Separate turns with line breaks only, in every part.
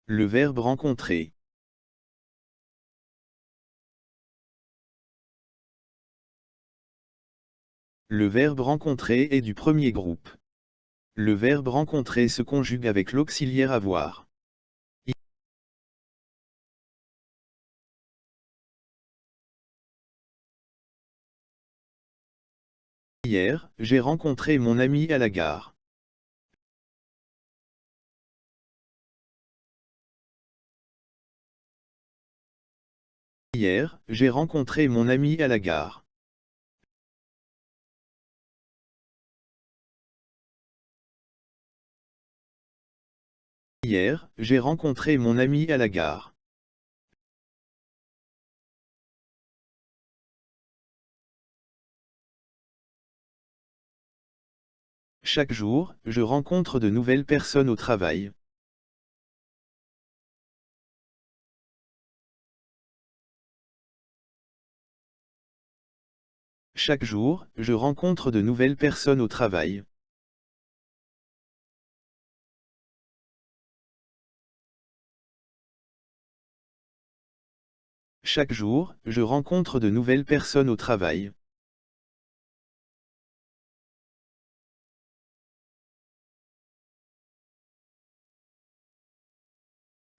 Le verbe rencontrer. Le verbe rencontrer est du premier groupe. Le verbe rencontrer se conjugue avec l'auxiliaire avoir. Hier, j'ai rencontré mon ami à la gare. Hier, j'ai rencontré mon ami à la gare. Hier, j'ai rencontré mon ami à la gare. Chaque jour, je rencontre de nouvelles personnes au travail. Chaque jour, je rencontre de nouvelles personnes au travail. Chaque jour, je rencontre de nouvelles personnes au travail.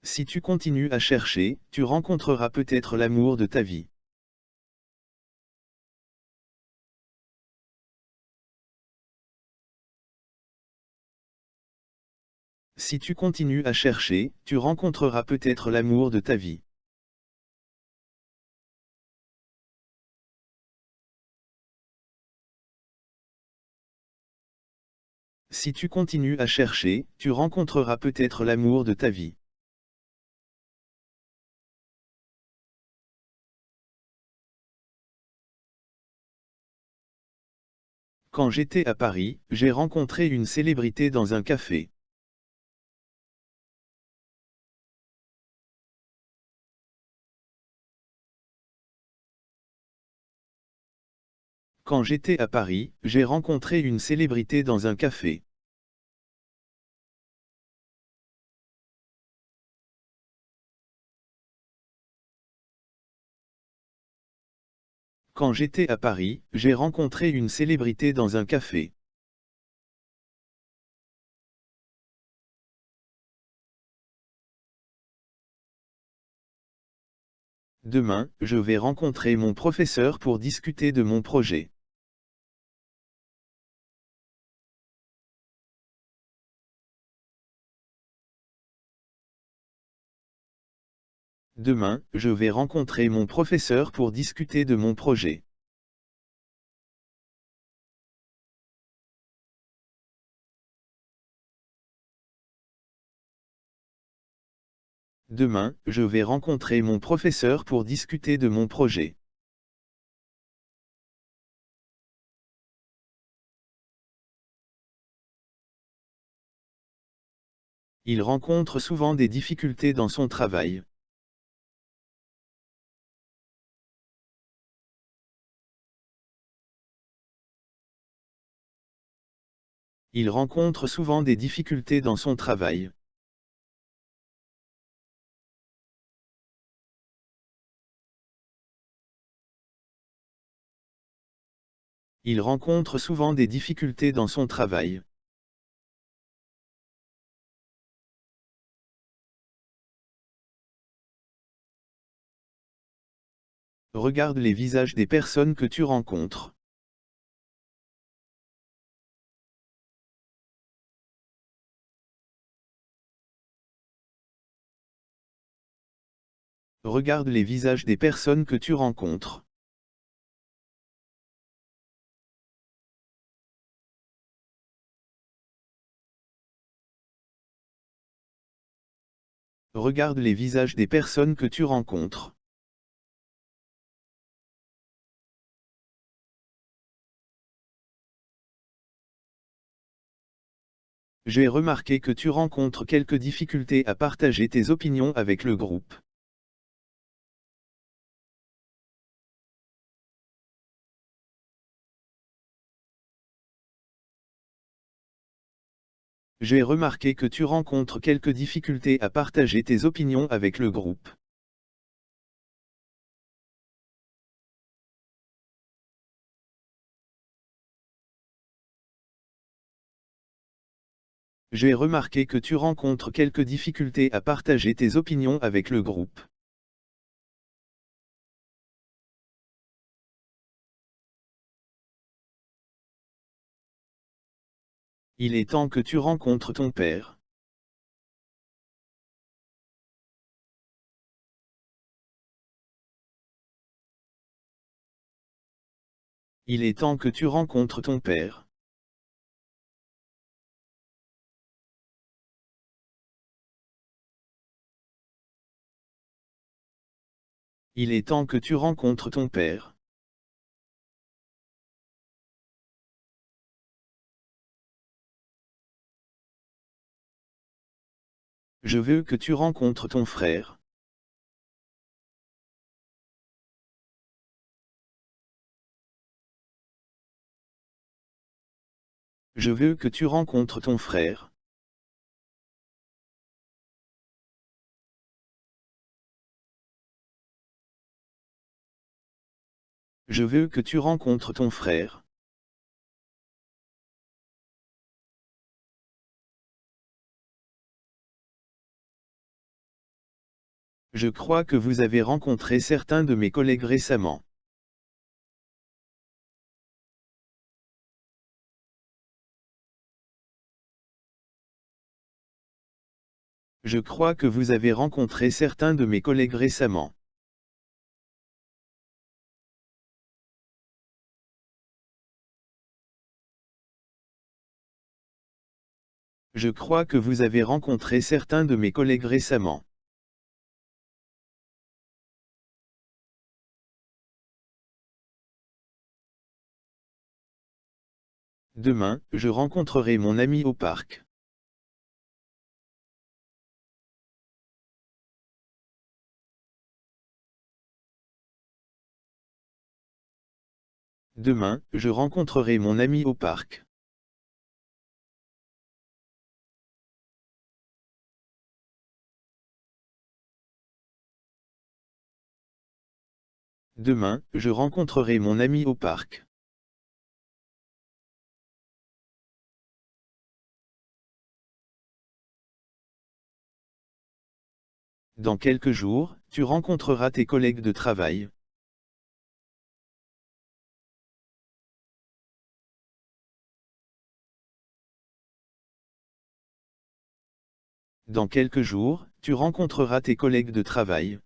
Si tu continues à chercher, tu rencontreras peut-être l'amour de ta vie. Si tu continues à chercher, tu rencontreras peut-être l'amour de ta vie. Si tu continues à chercher, tu rencontreras peut-être l'amour de ta vie. Quand j'étais à Paris, j'ai rencontré une célébrité dans un café. Quand j'étais à Paris, j'ai rencontré une célébrité dans un café. Quand j'étais à Paris, j'ai rencontré une célébrité dans un café. Demain, je vais rencontrer mon professeur pour discuter de mon projet. Demain, je vais rencontrer mon professeur pour discuter de mon projet. Demain, je vais rencontrer mon professeur pour discuter de mon projet. Il rencontre souvent des difficultés dans son travail. Il rencontre souvent des difficultés dans son travail. Il rencontre souvent des difficultés dans son travail. Regarde les visages des personnes que tu rencontres. Regarde les visages des personnes que tu rencontres. Regarde les visages des personnes que tu rencontres. J'ai remarqué que tu rencontres quelques difficultés à partager tes opinions avec le groupe. J'ai remarqué que tu rencontres quelques difficultés à partager tes opinions avec le groupe. J'ai remarqué que tu rencontres quelques difficultés à partager tes opinions avec le groupe. Il est temps que tu rencontres ton père. Il est temps que tu rencontres ton père. Il est temps que tu rencontres ton père. Je veux que tu rencontres ton frère. Je veux que tu rencontres ton frère. Je veux que tu rencontres ton frère. Je crois que vous avez rencontré certains de mes collègues récemment. Je crois que vous avez rencontré certains de mes collègues récemment. Je crois que vous avez rencontré certains de mes collègues récemment. Demain, je rencontrerai mon ami au parc. Demain, je rencontrerai mon ami au parc. Demain, je rencontrerai mon ami au parc. Dans quelques jours, tu rencontreras tes collègues de travail. Dans quelques jours, tu rencontreras tes collègues de travail.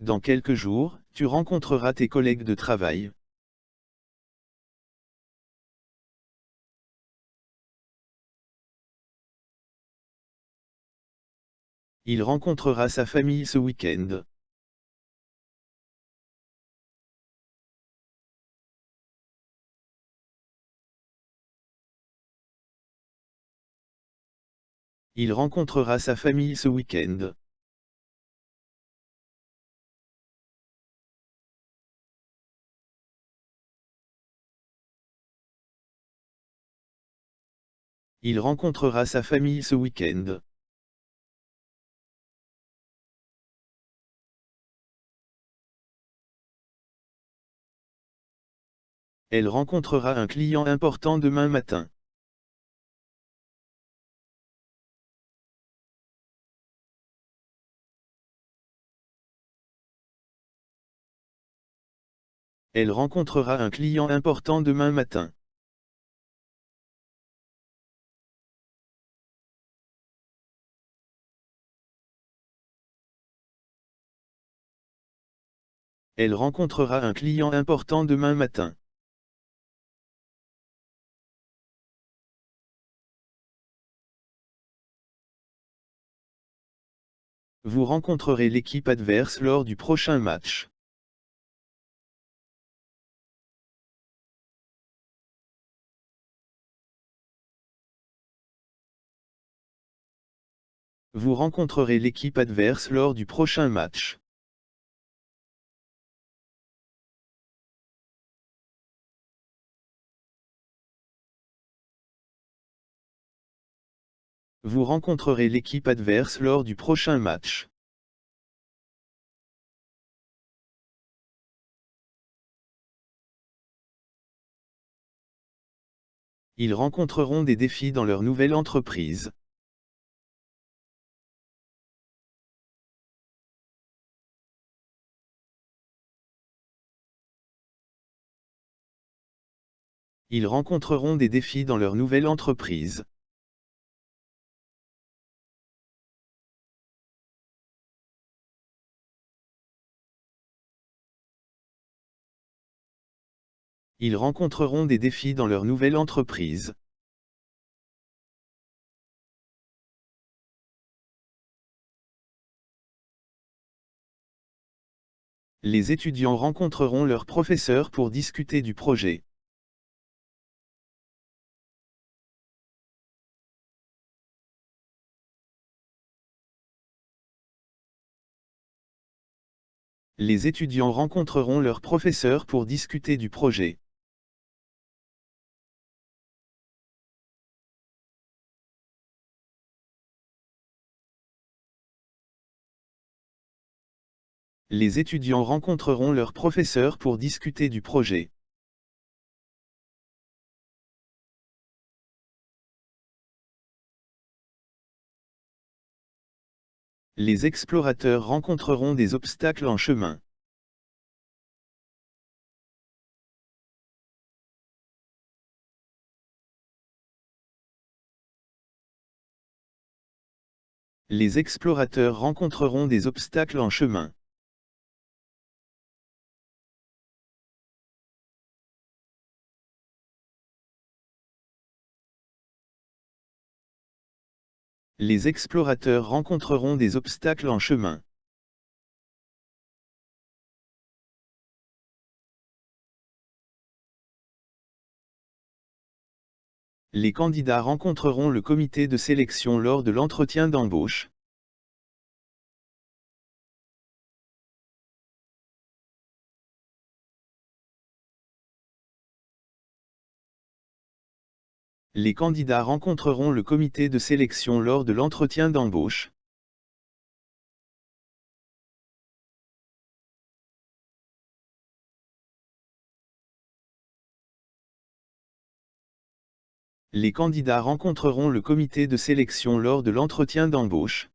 Dans quelques jours, tu rencontreras tes collègues de travail. Il rencontrera sa famille ce week-end. Il rencontrera sa famille ce week-end. Il rencontrera sa famille ce week-end. Elle rencontrera un client important demain matin. Elle rencontrera un client important demain matin. Elle rencontrera un client important demain matin. Vous rencontrerez l'équipe adverse lors du prochain match. Vous rencontrerez l'équipe adverse lors du prochain match. Vous rencontrerez l'équipe adverse lors du prochain match. Ils rencontreront des défis dans leur nouvelle entreprise. Ils rencontreront des défis dans leur nouvelle entreprise. Ils rencontreront des défis dans leur nouvelle entreprise. Les étudiants rencontreront leurs professeurs pour discuter du projet. Les étudiants rencontreront leurs professeurs pour discuter du projet. Les étudiants rencontreront leurs professeurs pour discuter du projet. Les explorateurs rencontreront des obstacles en chemin. Les explorateurs rencontreront des obstacles en chemin. Les explorateurs rencontreront des obstacles en chemin. Les candidats rencontreront le comité de sélection lors de l'entretien d'embauche. Les candidats rencontreront le comité de sélection lors de l'entretien d'embauche. Les candidats rencontreront le comité de sélection lors de l'entretien d'embauche.